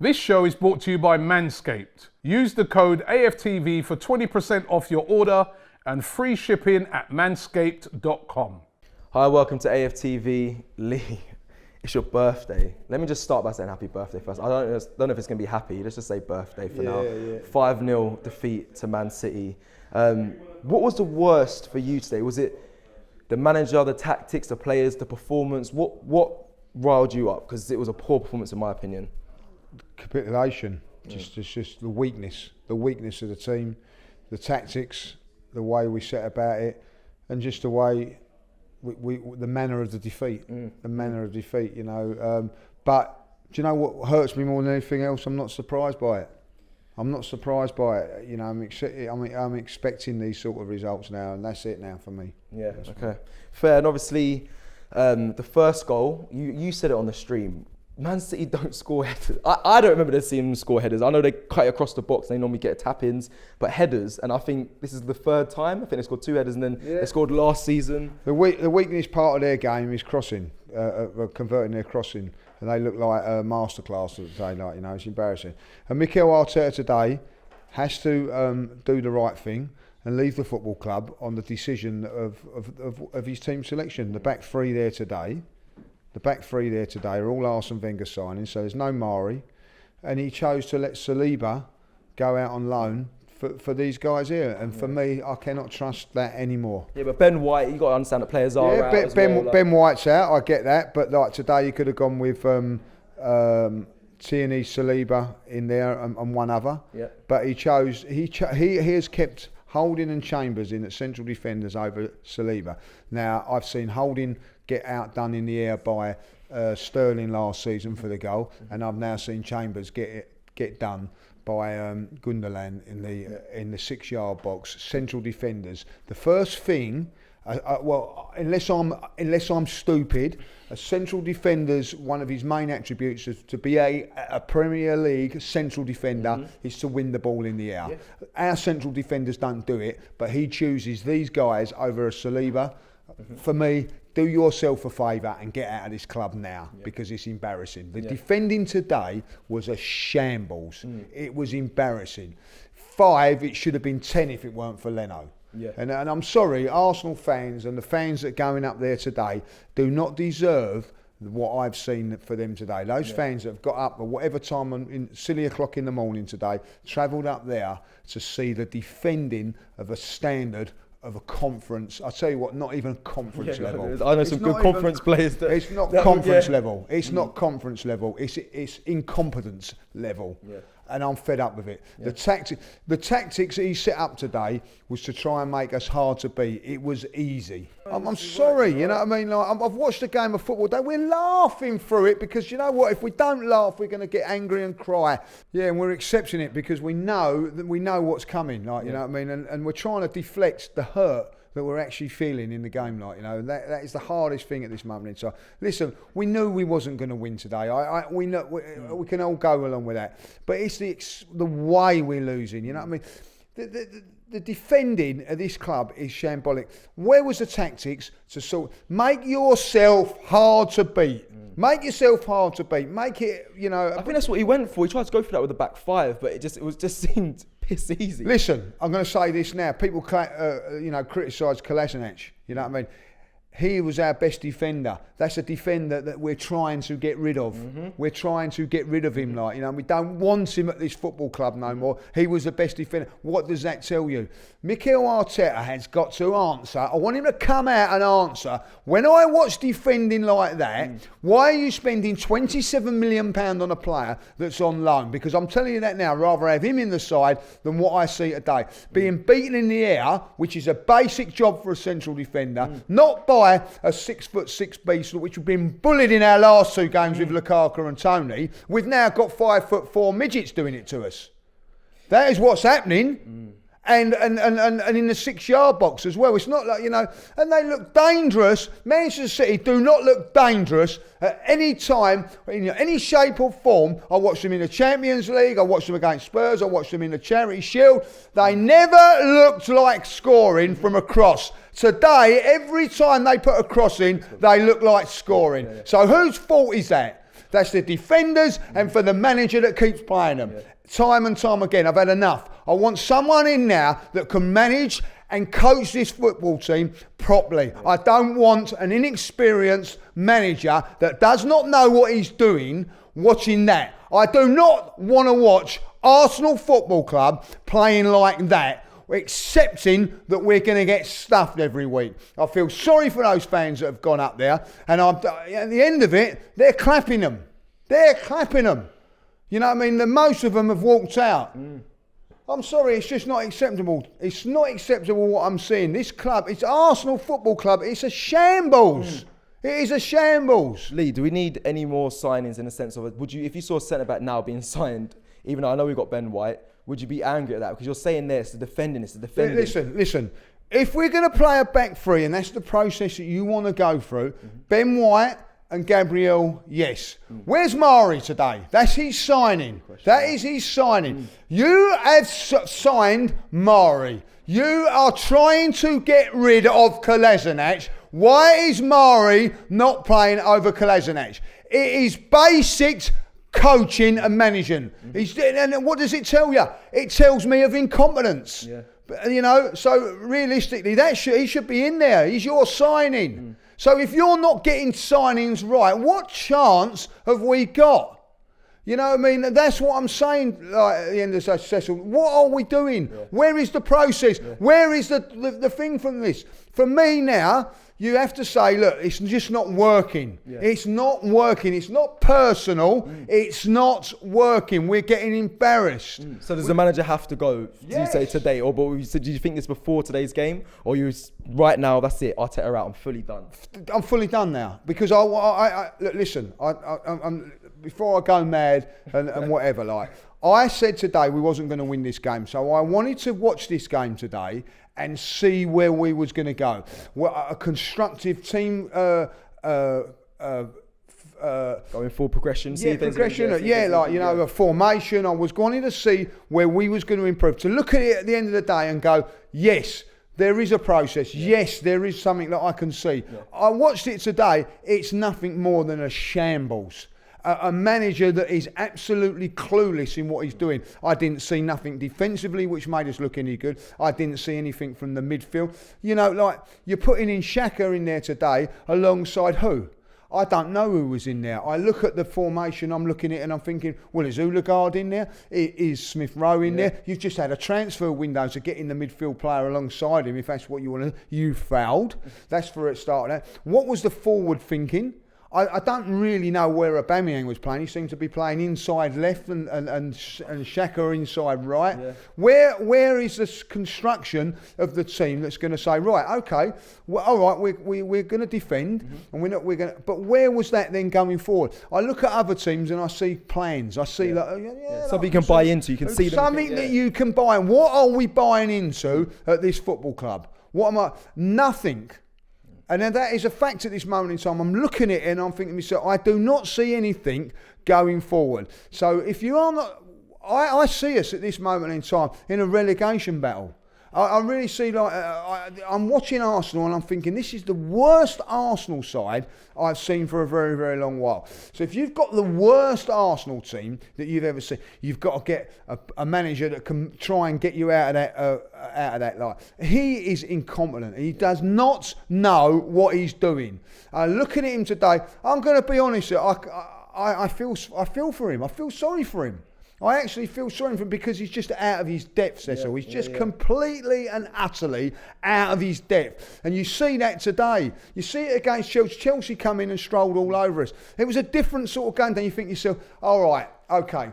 This show is brought to you by Manscaped. Use the code AFTV for 20% off your order and free shipping at manscaped.com. Hi, welcome to AFTV. Lee, it's your birthday. Let me just start by saying happy birthday first. I don't know if it's going to be happy. Let's just say birthday for now. 5-0 defeat to Man City. What was the worst for you today? Was it the manager, the tactics, the players, the performance? What riled you up? Because it was a poor performance in my opinion. Capitulation, just the weakness of the team, the tactics, the way we set about it, and just the way the manner of the defeat, you know. But do you know what hurts me more than anything else? I'm not surprised by it. You know, I'm expecting these sort of results now, and that's it now for me. Yeah. Okay. Fair. And obviously, the first goal, you said it on the stream. Man City don't score headers. I don't remember seeing them score headers. I know they cut it across the box. They normally get tap-ins, but headers. And I think this is the third time. I think they scored 2 headers, and then they scored last season. The weakness part of their game is crossing, converting their crossing, and they look like a masterclass today. Like, you know, it's embarrassing. And Mikel Arteta today has to do the right thing and leave the football club on the decision of his team selection. The back three there today. Are all Arsene Wenger signings, so there's no Mari, and he chose to let Saliba go out on loan for these guys here. And for me, I cannot trust that anymore. Yeah, but Ben White, you got to understand the players are out as well. Ben White's out, I get that, but like today, you could have gone with Tierney, Saliba in there and one other. Yeah. But he has kept Holding and Chambers in at central defenders over Saliba. Now, I've seen Holding get outdone in the air by Sterling last season for the goal, and I've now seen Chambers get done by Gundogan in the 6-yard box. Central defenders. The first thing, unless I'm stupid, a central defender's one of his main attributes is to be a Premier League central defender is to win the ball in the air. Yeah. Our central defenders don't do it, but he chooses these guys over a Saliba. For me, do yourself a favour and get out of this club now, because it's embarrassing. The defending today was a shambles. It was embarrassing. 5, it should have been 10 if it weren't for Leno. Yeah. And I'm sorry, Arsenal fans and the fans that are going up there today do not deserve what I've seen for them today. Those fans that have got up at whatever time, silly o'clock in the morning today, travelled up there to see the defending of a standard of a conference. I tell you what, not even conference level. I know some good conference players. It's not conference level. It's not conference level. It's incompetence level. Yeah. And I'm fed up with it. Yeah. The tactics he set up today was to try and make us hard to beat. It was easy. I'm sorry, you know what I mean? Like, I've watched a game of football today. We're laughing through it because, you know what? If we don't laugh, we're going to get angry and cry. Yeah, and we're accepting it because we know what's coming. Like, you know what I mean? And we're trying to deflect the hurt that we're actually feeling in the game, like, you know, that is the hardest thing at this moment in time. Listen, we knew we wasn't going to win today. We know we can all go along with that, but it's the way we're losing. You know what I mean? The defending of this club is shambolic. Where was the tactics to make yourself hard to beat? Make yourself hard to beat. Make it, you know. I think that's what he went for. He tried to go for that with the back 5, but it just seemed piss easy. Listen, I'm going to say this now. People, criticise Kolasinac. You know what I mean? He was our best defender. That's a defender that we're trying to get rid of. We're trying to get rid of him, like, you know. We don't want him at this football club no more. He was the best defender. What does that tell you? Mikel Arteta has got to answer. I want him to come out and answer. When I watch defending like that, why are you spending £27 million on a player that's on loan? Because I'm telling you that now, I'd rather have him in the side than what I see today. Being beaten in the air, which is a basic job for a central defender, not by a 6'6" beast, which we've been bullied in our last 2 games with Lukaku and Tony. We've now got 5'4" midgets doing it to us. That is what's happening. And in the 6-yard box as well. It's not like, you know, and they look dangerous. Manchester City do not look dangerous at any time, in any shape or form. I watched them in the Champions League. I watched them against Spurs. I watched them in the Charity Shield. They never looked like scoring from a cross. Today, every time they put a cross in, they look like scoring. So whose fault is that? That's the defenders and for the manager that keeps playing them. Time and time again, I've had enough. I want someone in now that can manage and coach this football team properly. I don't want an inexperienced manager that does not know what he's doing watching that. I do not want to watch Arsenal Football Club playing like that, accepting that we're going to get stuffed every week. I feel sorry for those fans that have gone up there, and at the end of it, they're clapping them. They're clapping them. You know what I mean? Most of them have walked out. I'm sorry, it's just not acceptable. It's not acceptable what I'm seeing. This club, it's Arsenal Football Club, it's a shambles. It is a shambles. Lee, do we need any more signings in the sense of, if you saw a centre-back now being signed, even though I know we've got Ben White, would you be angry at that? Because you're saying it's the defending, Listen. If we're going to play a back three, and that's the process that you want to go through, Ben White and Gabriel, yes. Where's Mari today? That's his signing. That is his signing. You have signed Mari. You are trying to get rid of Kolasinac. Why is Mari not playing over Kolasinac? It is basic coaching and managing. And what does it tell you? It tells me of incompetence. You know, so realistically, he should be in there. He's your signing. So if you're not getting signings right, what chance have we got? You know what I mean? That's what I'm saying at the end of the session. What are we doing? Where is the process? Where is the thing from this? For me now, you have to say, look, it's just not working. It's not working. It's not personal. It's not working. We're getting embarrassed. So does the manager have to go, do you say today? Or do you think this before today's game? Or right now, that's it, Arteta out, I'm fully done? I'm fully done now. Because look, listen, I'm before I go mad and whatever, I said today we wasn't going to win this game. So I wanted to watch this game today and see where we was going to go. A constructive team... going full progression. A formation. I was wanting to see where we was going to improve. To look at it at the end of the day and go, yes, there is a process. Yes, there is something that I can see. I watched it today. It's nothing more than a shambles. A manager that is absolutely clueless in what he's doing. I didn't see nothing defensively which made us look any good. I didn't see anything from the midfield. You know, you're putting in Xhaka in there today alongside who? I don't know who was in there. I look at the formation, I'm looking at it and I'm thinking, well, is Odegaard in there? Is Smith Rowe in there? You've just had a transfer window to get in the midfield player alongside him, if that's what you want to do. You fouled. That's for it starting out. What was the forward thinking? I don't really know where Aubameyang was playing. He seemed to be playing inside left and Xhaka inside right. Where is this construction of the team that's going to say, right, okay, well, all right, we're going to defend, and we're going to. But where was that then going forward? I look at other teams and I see plans. I see something you can buy into. You can see something that you can buy. And what are we buying into at this football club? What am I? Nothing. And then that is a fact at this moment in time. I'm looking at it and I'm thinking to myself, I do not see anything going forward. So if you are not, I see us at this moment in time in a relegation battle. I really see, I'm watching Arsenal and I'm thinking this is the worst Arsenal side I've seen for a very, very long while. So if you've got the worst Arsenal team that you've ever seen, you've got to get a manager that can try and get you out of that. He is incompetent. He does not know what he's doing. Looking at him today, I'm going to be honest. I feel for him. I feel sorry for him. I actually feel sorry for him because he's just out of his depth, Cecil. He's just completely and utterly out of his depth. And you see that today. You see it against Chelsea. Chelsea come in and strolled all over us. It was a different sort of game. Then you think to yourself, all right, okay,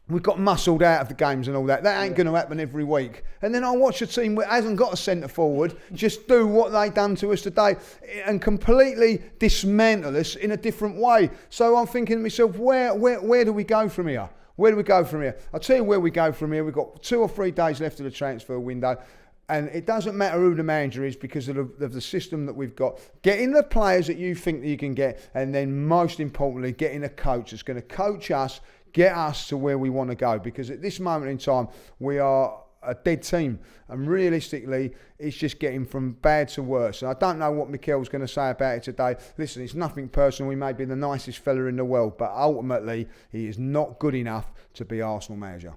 we've got muscled out of the games and all that. That ain't going to happen every week. And then I watch a team that hasn't got a centre forward just do what they done to us today and completely dismantle us in a different way. So I'm thinking to myself, where do we go from here? Where do we go from here? I'll tell you where we go from here. We've got 2 or 3 days left of the transfer window. And it doesn't matter who the manager is because of the system that we've got. Getting the players that you think that you can get, and then most importantly, getting a coach that's going to coach us, get us to where we want to go. Because at this moment in time, we are a dead team, and realistically, it's just getting from bad to worse. And I don't know what Mikel's going to say about it today. Listen, it's nothing personal. He may be the nicest fella in the world, but ultimately, he is not good enough to be Arsenal manager.